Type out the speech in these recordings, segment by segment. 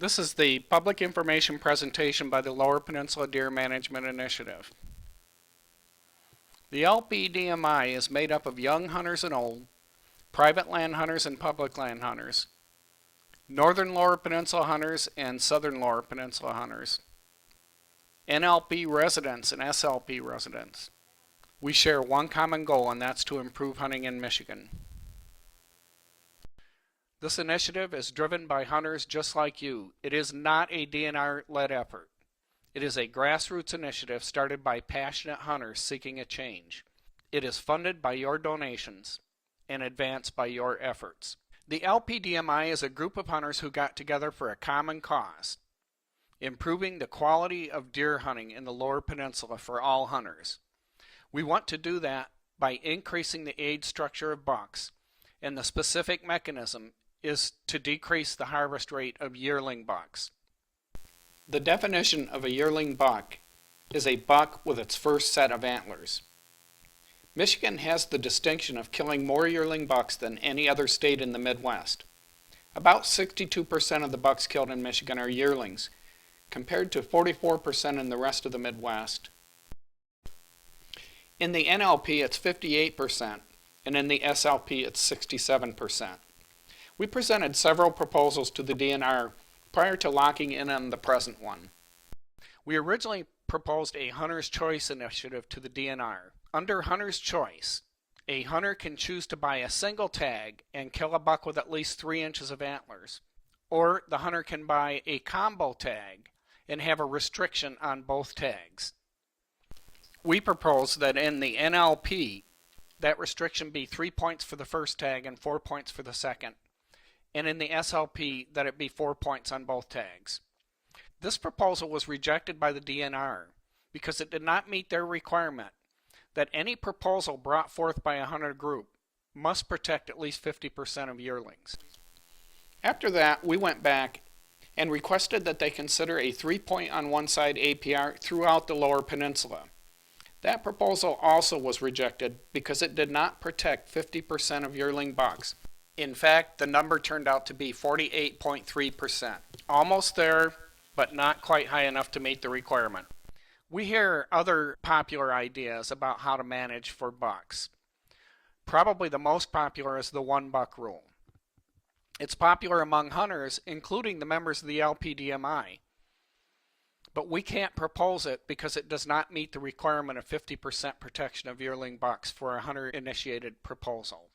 This is the public information presentation by the Lower Peninsula Deer Management Initiative. The LPDMI is made up of young hunters and old, private land hunters and public land hunters, northern Lower Peninsula hunters and southern Lower Peninsula hunters, NLP residents and SLP residents. We share one common goal, and that's to improve hunting in Michigan. This initiative is driven by hunters just like you. It is not a DNR-led effort. It is a grassroots initiative started by passionate hunters seeking a change. It is funded by your donations and advanced by your efforts. The LPDMI is a group of hunters who got together for a common cause: improving the quality of deer hunting in the Lower Peninsula for all hunters. We want to do that by increasing the age structure of bucks, and the specific mechanism is to decrease the harvest rate of yearling bucks. The definition of a yearling buck is a buck with its first set of antlers. Michigan has the distinction of killing more yearling bucks than any other state in the Midwest. About 62% of the bucks killed in Michigan are yearlings, compared to 44% in the rest of the Midwest. In the NLP it's 58%, and in the SLP it's 67%. We presented several proposals to the DNR prior to locking in on the present one. We originally proposed a Hunter's Choice initiative to the DNR. Under Hunter's Choice, a hunter can choose to buy a single tag and kill a buck with at least 3 inches of antlers, or the hunter can buy a combo tag and have a restriction on both tags. We propose that in the NLP, that restriction be 3 points for the first tag and 4 points for the second, and in the SLP that it be 4 points on both tags. This proposal was rejected by the DNR because it did not meet their requirement that any proposal brought forth by a hunter group must protect at least 50% of yearlings. After that, we went back and requested that they consider a 3-point on one side APR throughout the Lower Peninsula. That proposal also was rejected because it did not protect 50% of yearling bucks. In fact, the number turned out to be 48.3%. Almost there, but not quite high enough to meet the requirement. We hear other popular ideas about how to manage for bucks. Probably the most popular is the 1-buck rule. It's popular among hunters, including the members of the LPDMI. But we can't propose it because it does not meet the requirement of 50% protection of yearling bucks for a hunter-initiated proposal.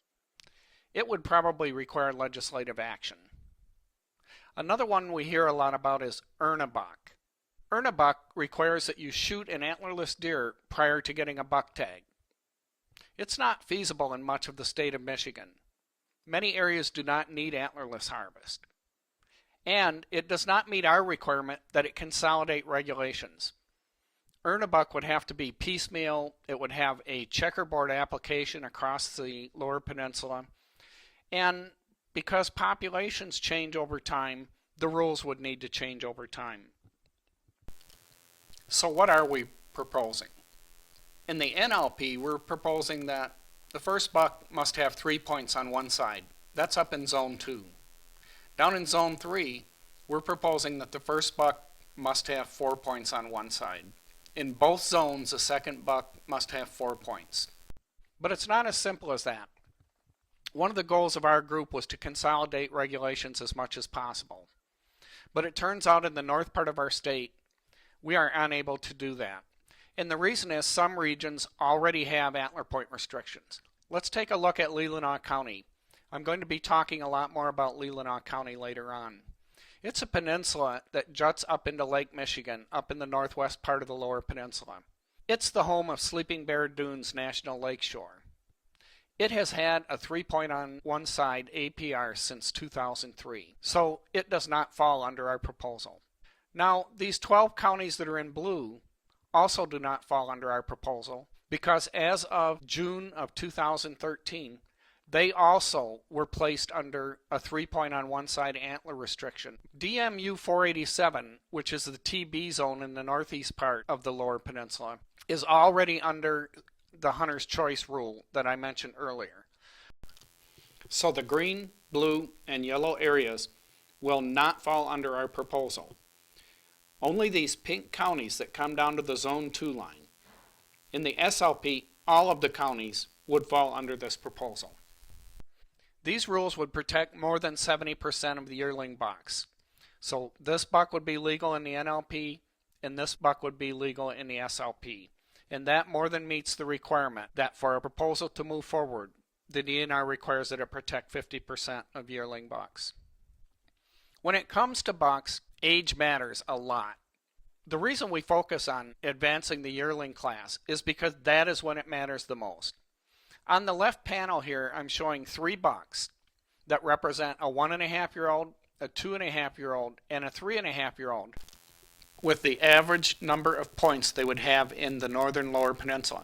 It would probably require legislative action. Another one we hear a lot about is earn a buck. Earn a buck requires that you shoot an antlerless deer prior to getting a buck tag. It's not feasible in much of the state of Michigan. Many areas do not need antlerless harvest. And it does not meet our requirement that it consolidate regulations. Earn a buck would have to be piecemeal. It would have a checkerboard application across the Lower Peninsula. And because populations change over time, the rules would need to change over time. So what are we proposing? In the NLP, we're proposing that the first buck must have 3 points on one side. That's up in Zone 2. Down in Zone 3, we're proposing that the first buck must have 4 points on one side. In both zones, the second buck must have 4 points. But it's not as simple as that. One of the goals of our group was to consolidate regulations as much as possible. But it turns out in the north part of our state, we are unable to do that. And the reason is some regions already have antler point restrictions. Let's take a look at Leelanau County. I'm going to be talking a lot more about Leelanau County later on. It's a peninsula that juts up into Lake Michigan, up in the northwest part of the Lower Peninsula. It's the home of Sleeping Bear Dunes National Lakeshore. It has had a 3-point on one side APR since 2003, so it does not fall under our proposal. Now, these 12 counties that are in blue also do not fall under our proposal because as of June of 2013, they also were placed under a 3-point on one side antler restriction. DMU 487, which is the TB zone in the northeast part of the Lower Peninsula, is already under the Hunter's Choice rule that I mentioned earlier. So the green, blue, and yellow areas will not fall under our proposal. Only these pink counties that come down to the Zone 2 line. In the SLP, all of the counties would fall under this proposal. These rules would protect more than 70% of the yearling bucks. So this buck would be legal in the NLP, and this buck would be legal in the SLP. And that more than meets the requirement that for a proposal to move forward, the DNR requires that it protect 50% of yearling bucks. When it comes to bucks, age matters a lot. The reason we focus on advancing the yearling class is because that is when it matters the most. On the left panel here, I'm showing 3 bucks that represent a 1.5-year-old, a 2.5-year-old, and a 3.5-year-old, with the average number of points they would have in the northern lower peninsula.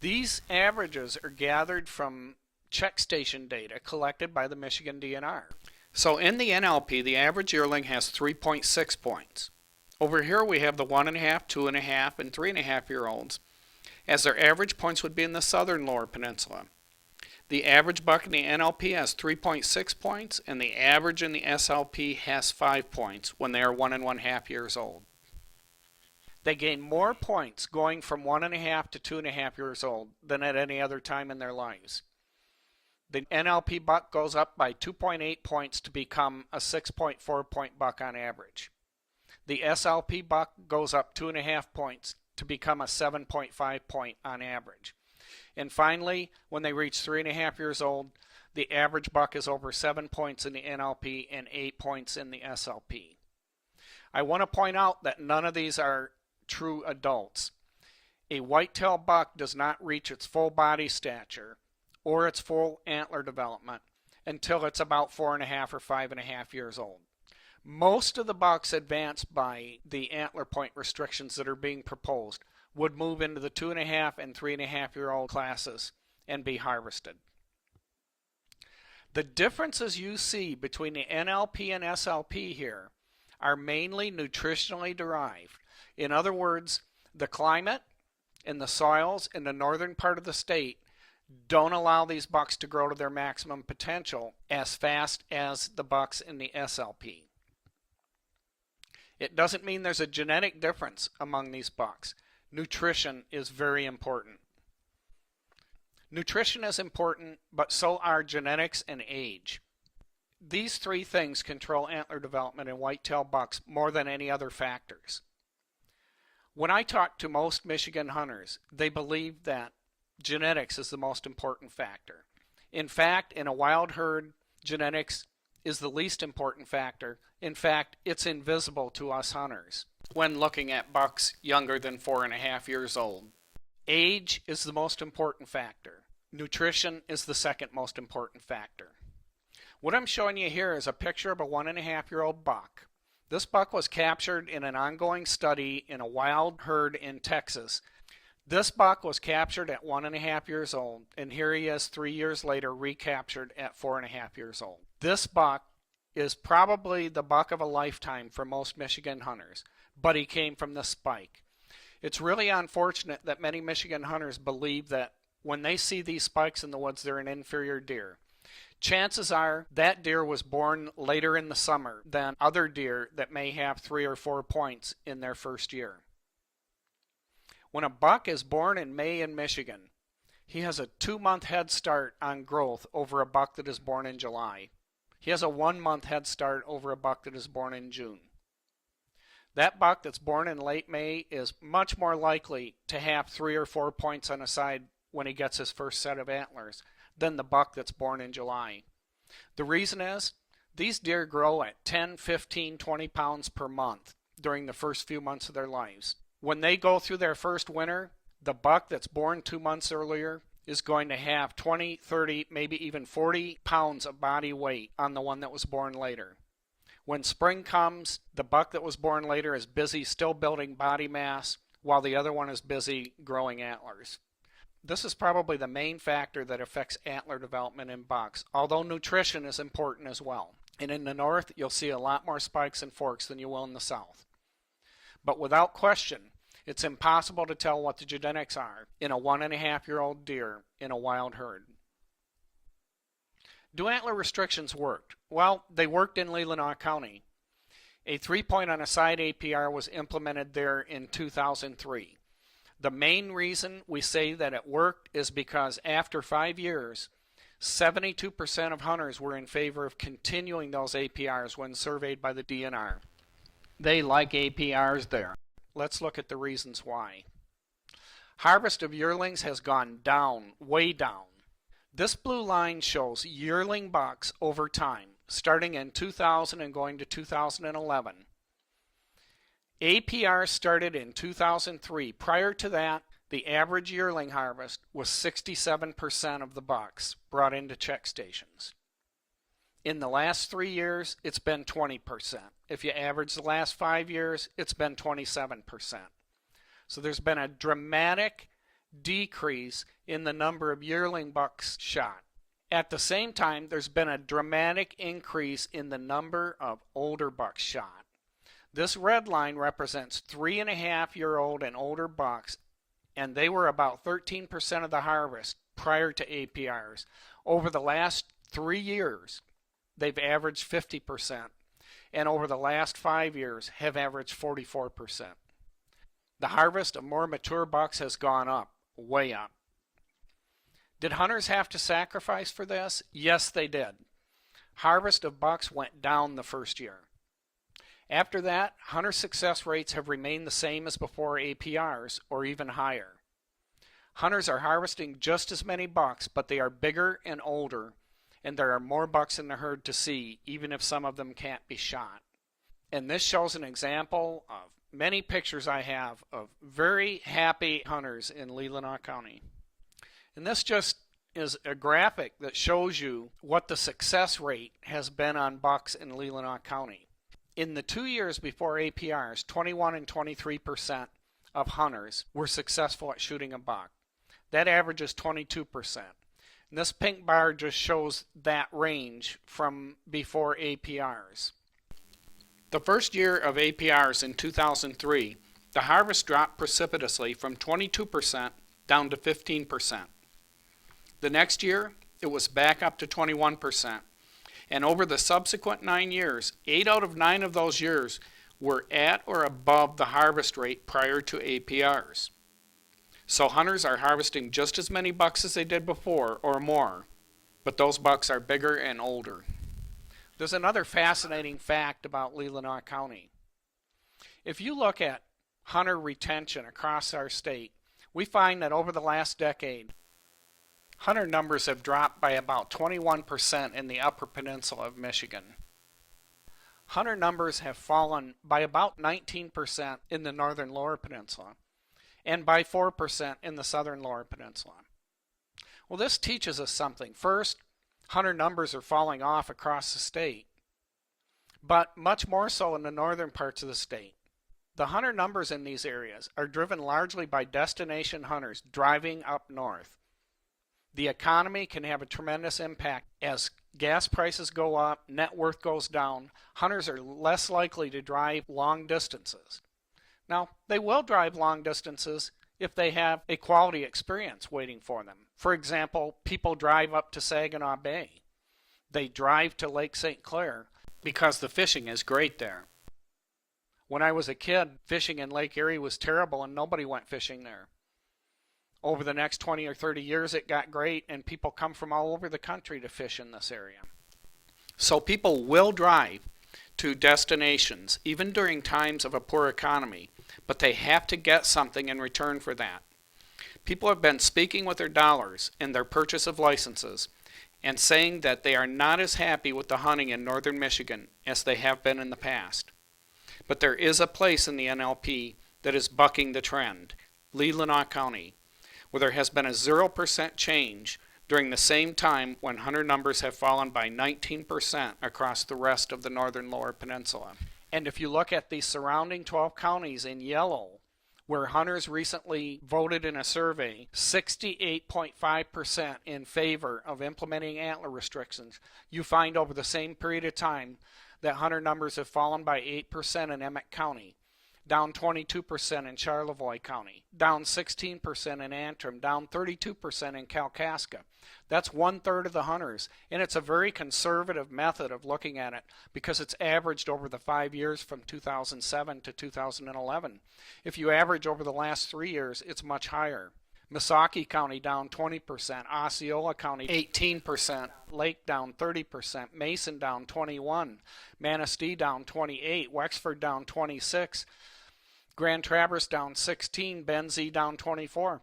These averages are gathered from check station data collected by the Michigan DNR. So in the NLP, the average yearling has 3.6 points. Over here we have the 1.5, 2.5, and 3.5-year-olds, as their average points would be in the southern lower peninsula. The average buck in the NLP has 3.6 points, and the average in the SLP has 5 points when they are 1 1/2 years old. They gain more points going from 1.5 to 2.5 years old than at any other time in their lives. The NLP buck goes up by 2.8 points to become a 6.4 point buck on average. The SLP buck goes up 2.5 points to become a 7.5 point on average. And finally, when they reach 3.5 years old, the average buck is over 7 points in the NLP and 8 points in the SLP. I want to point out that none of these are true adults. A whitetail buck does not reach its full body stature or its full antler development until it's about 4.5 or 5.5 years old. Most of the bucks advanced by the antler point restrictions that are being proposed would move into the 2.5 and 3.5-year-old classes and be harvested. The differences you see between the NLP and SLP here are mainly nutritionally derived. In other words, the climate and the soils in the northern part of the state don't allow these bucks to grow to their maximum potential as fast as the bucks in the SLP. It doesn't mean there's a genetic difference among these bucks. Nutrition is very important. Nutrition is important, but so are genetics and age. These 3 things control antler development in whitetail bucks more than any other factors. When I talk to most Michigan hunters, they believe that genetics is the most important factor. In fact, in a wild herd, genetics is the least important factor. In fact, it's invisible to us hunters when looking at bucks younger than 4.5 years old. Age is the most important factor. Nutrition is the second most important factor. What I'm showing you here is a picture of a 1.5-year-old buck. This buck was captured in an ongoing study in a wild herd in Texas. This buck was captured at 1.5 years old, and here he is 3 years later recaptured at 4.5 years old. This buck is probably the buck of a lifetime for most Michigan hunters, but he came from the spike. It's really unfortunate that many Michigan hunters believe that when they see these spikes in the woods, they're an inferior deer. Chances are that deer was born later in the summer than other deer that may have 3 or 4 points in their first year. When a buck is born in May in Michigan, he has a 2-month head start on growth over a buck that is born in July. He has a 1-month head start over a buck that is born in June. That buck that's born in late May is much more likely to have 3 or 4 points on a side when he gets his first set of antlers than the buck that's born in July. The reason is these deer grow at 10, 15, 20 pounds per month during the first few months of their lives. When they go through their first winter, the buck that's born 2 months earlier is going to have 20, 30, maybe even 40 pounds of body weight on the one that was born later. When spring comes, the buck that was born later is busy still building body mass, while the other one is busy growing antlers. This is probably the main factor that affects antler development in bucks, although nutrition is important as well. And in the north, you'll see a lot more spikes and forks than you will in the south. But without question, it's impossible to tell what the genetics are in a 1.5-year-old deer in a wild herd. Do antler restrictions work? Well, they worked in Leelanau County. A 3-point on a side APR was implemented there in 2003. The main reason we say that it worked is because after 5 years, 72% of hunters were in favor of continuing those APRs when surveyed by the DNR. They like APRs there. Let's look at the reasons why. Harvest of yearlings has gone down, way down. This blue line shows yearling bucks over time, starting in 2000 and going to 2011. APR started in 2003. Prior to that, the average yearling harvest was 67% of the bucks brought into check stations. In the last 3 years, it's been 20%. If you average the last 5 years, it's been 27%. So there's been a dramatic decrease in the number of yearling bucks shot. At the same time, there's been a dramatic increase in the number of older bucks shot. This red line represents 3.5-year-old and older bucks, and they were about 13% of the harvest prior to APRs. Over the last 3 years, they've averaged 50%, and over the last 5 years have averaged 44%. The harvest of more mature bucks has gone up, way up. Did hunters have to sacrifice for this? Yes, they did. Harvest of bucks went down the first year. After that, hunter success rates have remained the same as before APRs, or even higher. Hunters are harvesting just as many bucks, but they are bigger and older, and there are more bucks in the herd to see, even if some of them can't be shot. And this shows an example of many pictures I have of very happy hunters in Leelanau County. And this just is a graphic that shows you what the success rate has been on bucks in Leelanau County. In the 2 years before APRs, 21 and 23% of hunters were successful at shooting a buck. That average is 22%. And this pink bar just shows that range from before APRs. The first year of APRs in 2003, the harvest dropped precipitously from 22% down to 15%. The next year, it was back up to 21%. And over the subsequent 9 years, 8 out of 9 of those years were at or above the harvest rate prior to APRs. So hunters are harvesting just as many bucks as they did before, or more, but those bucks are bigger and older. There's another fascinating fact about Leelanau County. If you look at hunter retention across our state, we find that over the last decade, hunter numbers have dropped by about 21% in the Upper Peninsula of Michigan. Hunter numbers have fallen by about 19% in the Northern Lower Peninsula, and by 4% in the Southern Lower Peninsula. Well, this teaches us something. First, hunter numbers are falling off across the state, but much more so in the northern parts of the state. The hunter numbers in these areas are driven largely by destination hunters driving up north. The economy can have a tremendous impact. As gas prices go up, net worth goes down, hunters are less likely to drive long distances. Now, they will drive long distances if they have a quality experience waiting for them. For example, people drive up to Saginaw Bay. They drive to Lake St. Clair because the fishing is great there. When I was a kid, fishing in Lake Erie was terrible and nobody went fishing there. Over the next 20 or 30 years, it got great, and people come from all over the country to fish in this area. So people will drive to destinations, even during times of a poor economy, but they have to get something in return for that. People have been speaking with their dollars in their purchase of licenses and saying that they are not as happy with the hunting in northern Michigan as they have been in the past. But there is a place in the NLP that is bucking the trend, Leelanau County, where there has been a 0% change during the same time when hunter numbers have fallen by 19% across the rest of the northern Lower Peninsula. And if you look at the surrounding 12 counties in yellow, where hunters recently voted in a survey, 68.5% in favor of implementing antler restrictions, you find over the same period of time that hunter numbers have fallen by 8% in Emmett County. down 22% in Charlevoix County, down 16% in Antrim, down 32% in Kalkaska. That's 1/3 of the hunters, and it's a very conservative method of looking at it because it's averaged over the 5 years from 2007 to 2011. If you average over the last 3 years, it's much higher. Missaukee County down 20%, Osceola County 18%, Lake down 30%, Mason down 21%, Manistee down 28%, Wexford down 26%, Grand Traverse down 16%, Benzie down 24%.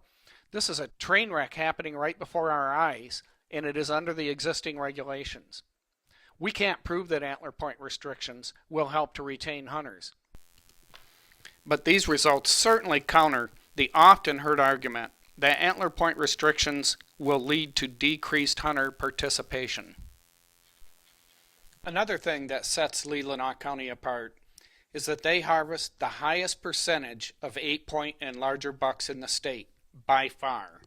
This is a train wreck happening right before our eyes, and it is under the existing regulations. We can't prove that Antler Point restrictions will help to retain hunters. But these results certainly counter the often heard argument that Antler Point restrictions will lead to decreased hunter participation. Another thing that sets Leelanau County apart is that they harvest the highest percentage of 8-point and larger bucks in the state, by far.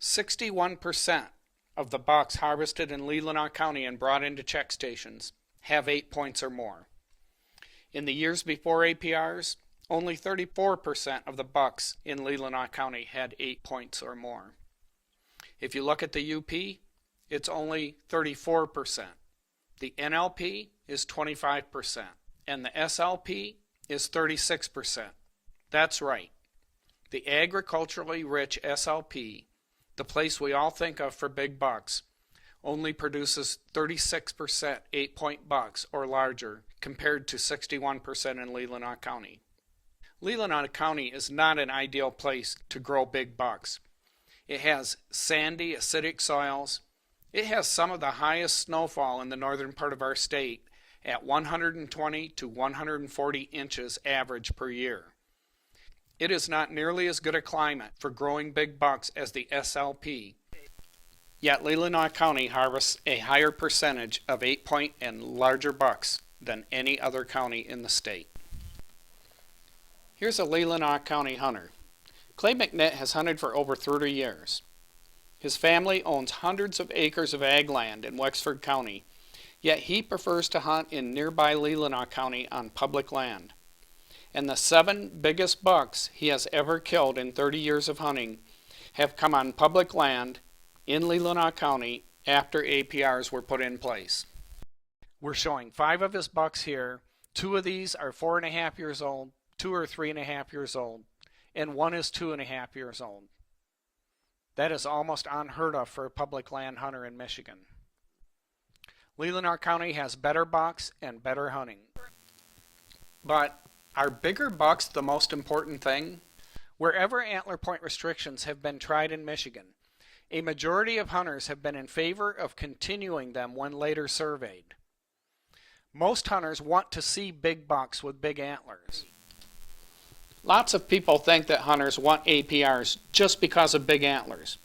61% of the bucks harvested in Leelanau County and brought into check stations have 8 points or more. In the years before APRs, only 34% of the bucks in Leelanau County had 8 points or more. If you look at the UP, it's only 34%. The NLP is 25%, and the SLP is 36%. That's right. The agriculturally rich SLP, the place we all think of for big bucks, only produces 36% 8-point bucks or larger compared to 61% in Leelanau County. Leelanau County is not an ideal place to grow big bucks. It has sandy, acidic soils. It has some of the highest snowfall in the northern part of our state at 120 to 140 inches average per year. It is not nearly as good a climate for growing big bucks as the SLP, yet Leelanau County harvests a higher percentage of 8-point and larger bucks than any other county in the state. Here's a Leelanau County hunter. Clay McNitt has hunted for over 30 years. His family owns hundreds of acres of ag land in Wexford County, yet he prefers to hunt in nearby Leelanau County on public land. And the 7 biggest bucks he has ever killed in 30 years of hunting have come on public land in Leelanau County after APRs were put in place. We're showing 5 of his bucks here. 2 of these are 4.5 years old, 2 are 3.5 years old, and 1 is 2.5 years old. That is almost unheard of for a public land hunter in Michigan. Leelanau County has better bucks and better hunting. But are bigger bucks the most important thing? Wherever Antler Point restrictions have been tried in Michigan, a majority of hunters have been in favor of continuing them when later surveyed. Most hunters want to see big bucks with big antlers. Lots of people think that hunters want APRs just because of big antlers.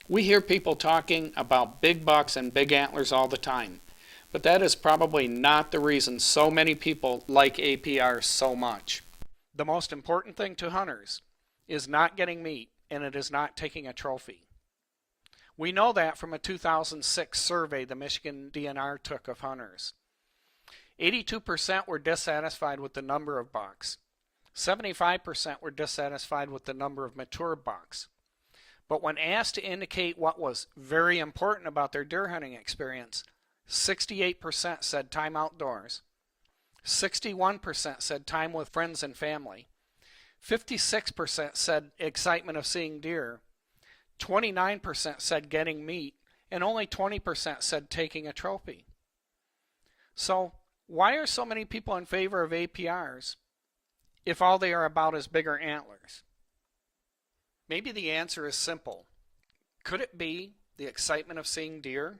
We hear people talking about big bucks and big antlers all the time, but that is probably not the reason so many people like APRs so much. The most important thing to hunters is not getting meat, and it is not taking a trophy. We know that from a 2006 survey the Michigan DNR took of hunters. 82% were dissatisfied with the number of bucks. 75% were dissatisfied with the number of mature bucks. But when asked to indicate what was very important about their deer hunting experience, 68% said time outdoors, 61% said time with friends and family, 56% said excitement of seeing deer, 29% said getting meat, and only 20% said taking a trophy. So, why are so many people in favor of APRs if all they are about is bigger antlers? Maybe the answer is simple. Could it be the excitement of seeing deer?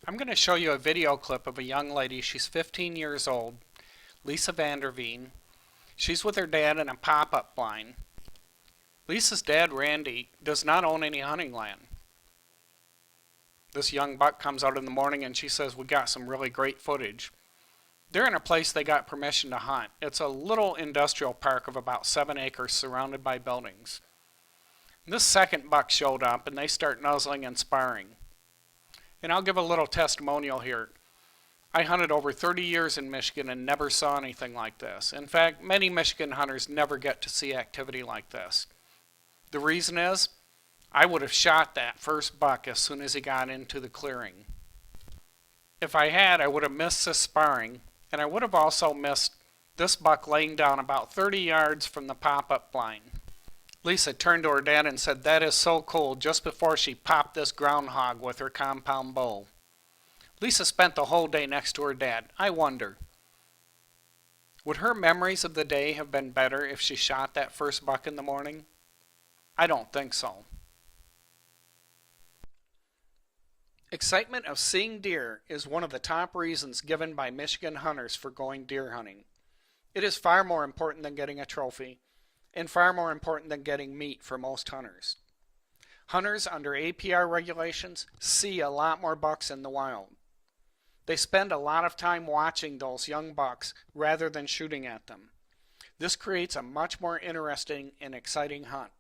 I'm going to show you a video clip of a young lady. She's 15 years old, Lisa Vanderveen. She's with her dad in a pop-up blind. Lisa's dad, Randy, does not own any hunting land. This young buck comes out in the morning and she says, "We got some really great footage." They're in a place they got permission to hunt. It's a little industrial park of about 7 acres surrounded by buildings. This second buck showed up and they start nuzzling and sparring. And I'll give a little testimonial here. I hunted over 30 years in Michigan and never saw anything like this. In fact, many Michigan hunters never get to see activity like this. The reason is, I would have shot that first buck as soon as he got into the clearing. If I had, I would have missed this sparring, and I would have also missed this buck laying down about 30 yards from the pop-up blind. Lisa turned to her dad and said, "That is so cool," just before she popped this groundhog with her compound bow. Lisa spent the whole day next to her dad. I wonder, would her memories of the day have been better if she shot that first buck in the morning? I don't think so. Excitement of seeing deer is one of the top reasons given by Michigan hunters for going deer hunting. It is far more important than getting a trophy, and far more important than getting meat for most hunters. Hunters under APR regulations see a lot more bucks in the wild. They spend a lot of time watching those young bucks rather than shooting at them. This creates a much more interesting and exciting hunt.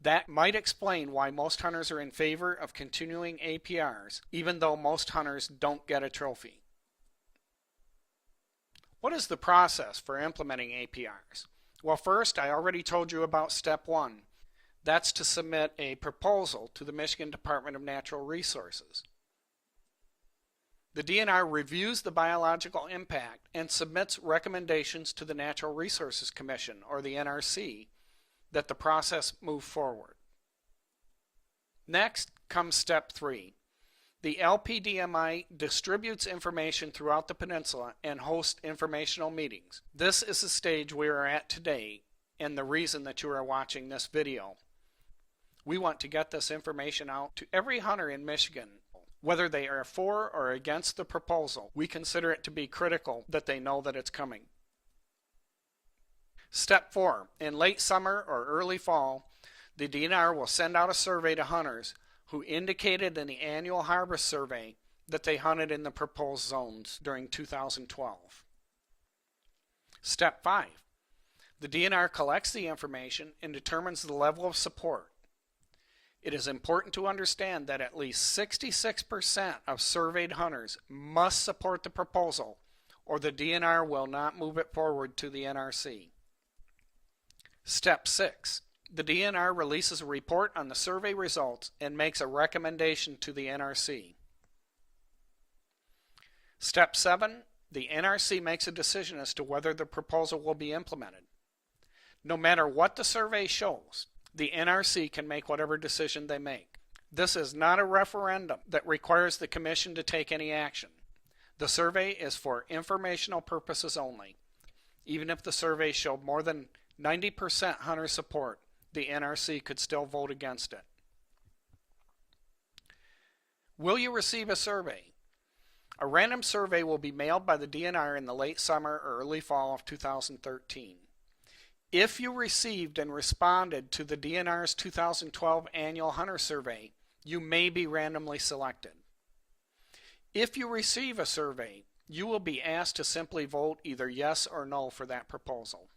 That might explain why most hunters are in favor of continuing APRs, even though most hunters don't get a trophy. What is the process for implementing APRs? Well, first, I already told you about step 1. That's to submit a proposal to the Michigan Department of Natural Resources. The DNR reviews the biological impact and submits recommendations to the Natural Resources Commission, or the NRC, that the process move forward. Next comes step 3. The LPDMI distributes information throughout the peninsula and hosts informational meetings. This is the stage we are at today and the reason that you are watching this video. We want to get this information out to every hunter in Michigan. Whether they are for or against the proposal, we consider it to be critical that they know that it's coming. Step 4. In late summer or early fall, the DNR will send out a survey to hunters who indicated in the annual harvest survey that they hunted in the proposed zones during 2012. Step 5. The DNR collects the information and determines the level of support. It is important to understand that at least 66% of surveyed hunters must support the proposal, or the DNR will not move it forward to the NRC. Step 6. The DNR releases a report on the survey results and makes a recommendation to the NRC. Step 7. The NRC makes a decision as to whether the proposal will be implemented. No matter what the survey shows, the NRC can make whatever decision they make. This is not a referendum that requires the Commission to take any action. The survey is for informational purposes only. Even if the survey showed more than 90% hunter support, the NRC could still vote against it. Will you receive a survey? A random survey will be mailed by the DNR in the late summer or early fall of 2013. If you received and responded to the DNR's 2012 annual hunter survey, you may be randomly selected. If you receive a survey, you will be asked to simply vote either yes or no for that proposal.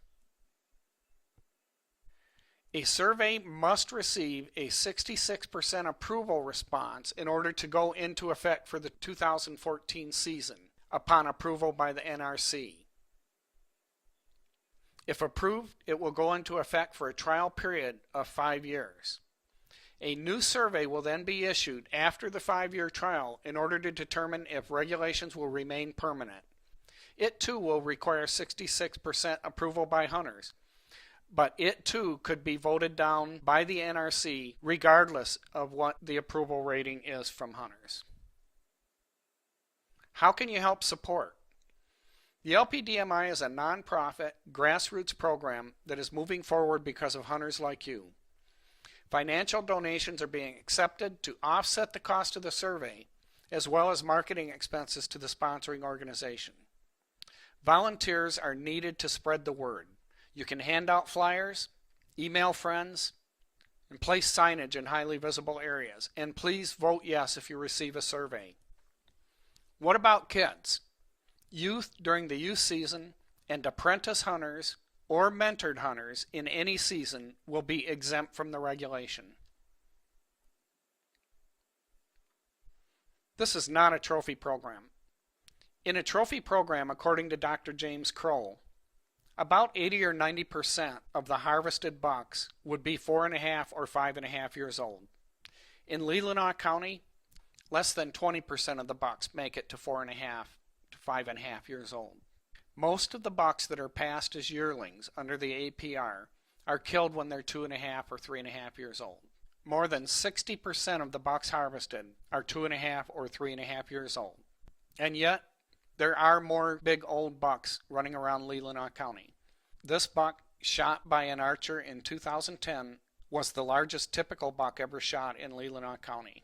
A survey must receive a 66% approval response in order to go into effect for the 2014 season upon approval by the NRC. If approved, it will go into effect for a trial period of 5 years. A new survey will then be issued after the 5-year trial in order to determine if regulations will remain permanent. It too will require 66% approval by hunters, but it too could be voted down by the NRC regardless of what the approval rating is from hunters. How can you help support? The LPDMI is a nonprofit, grassroots program that is moving forward because of hunters like you. Financial donations are being accepted to offset the cost of the survey, as well as marketing expenses to the sponsoring organization. Volunteers are needed to spread the word. You can hand out flyers, email friends, and place signage in highly visible areas. And please vote yes if you receive a survey. What about kids? Youth during the youth season and apprentice hunters or mentored hunters in any season will be exempt from the regulation. This is not a trophy program. In a trophy program, according to Dr. James Kroll, about 80 or 90% of the harvested bucks would be 4.5 or 5.5 years old. In Leelanau County, less than 20% of the bucks make it to 4.5 to 5.5 years old. Most of the bucks that are passed as yearlings under the APR are killed when they're 2.5 or 3.5 years old. More than 60% of the bucks harvested are 2.5 or 3.5 years old. And yet, there are more big old bucks running around Leelanau County. This buck, shot by an archer in 2010, was the largest typical buck ever shot in Leelanau County.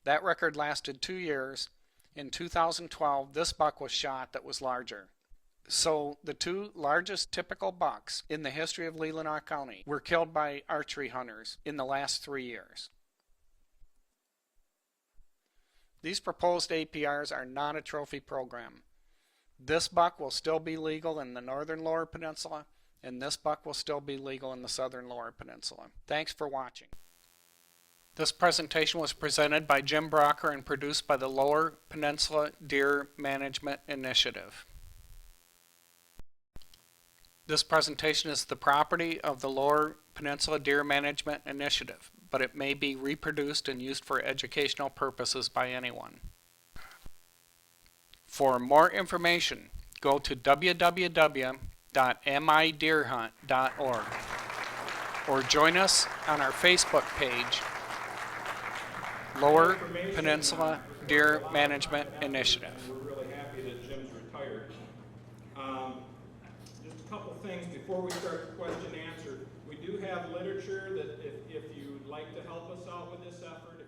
That record lasted 2 years. In 2012, this buck was shot that was larger. So the two largest typical bucks in the history of Leelanau County were killed by archery hunters in the last 3 years. These proposed APRs are not a trophy program. This buck will still be legal in the northern Lower Peninsula, and this buck will still be legal in the southern Lower Peninsula. Thanks for watching. This presentation was presented by Jim Brocker and produced by the Lower Peninsula Deer Management Initiative. This presentation is the property of the Lower Peninsula Deer Management Initiative, but it may be reproduced and used for educational purposes by anyone. For more information, go to www.mideerhunt.org or join us on our Facebook page, Lower Peninsula Deer Management Initiative. We're really happy that Jim's retired. Just a couple things before we start the question and answer. We do have literature that if you'd like to help us out with this effort,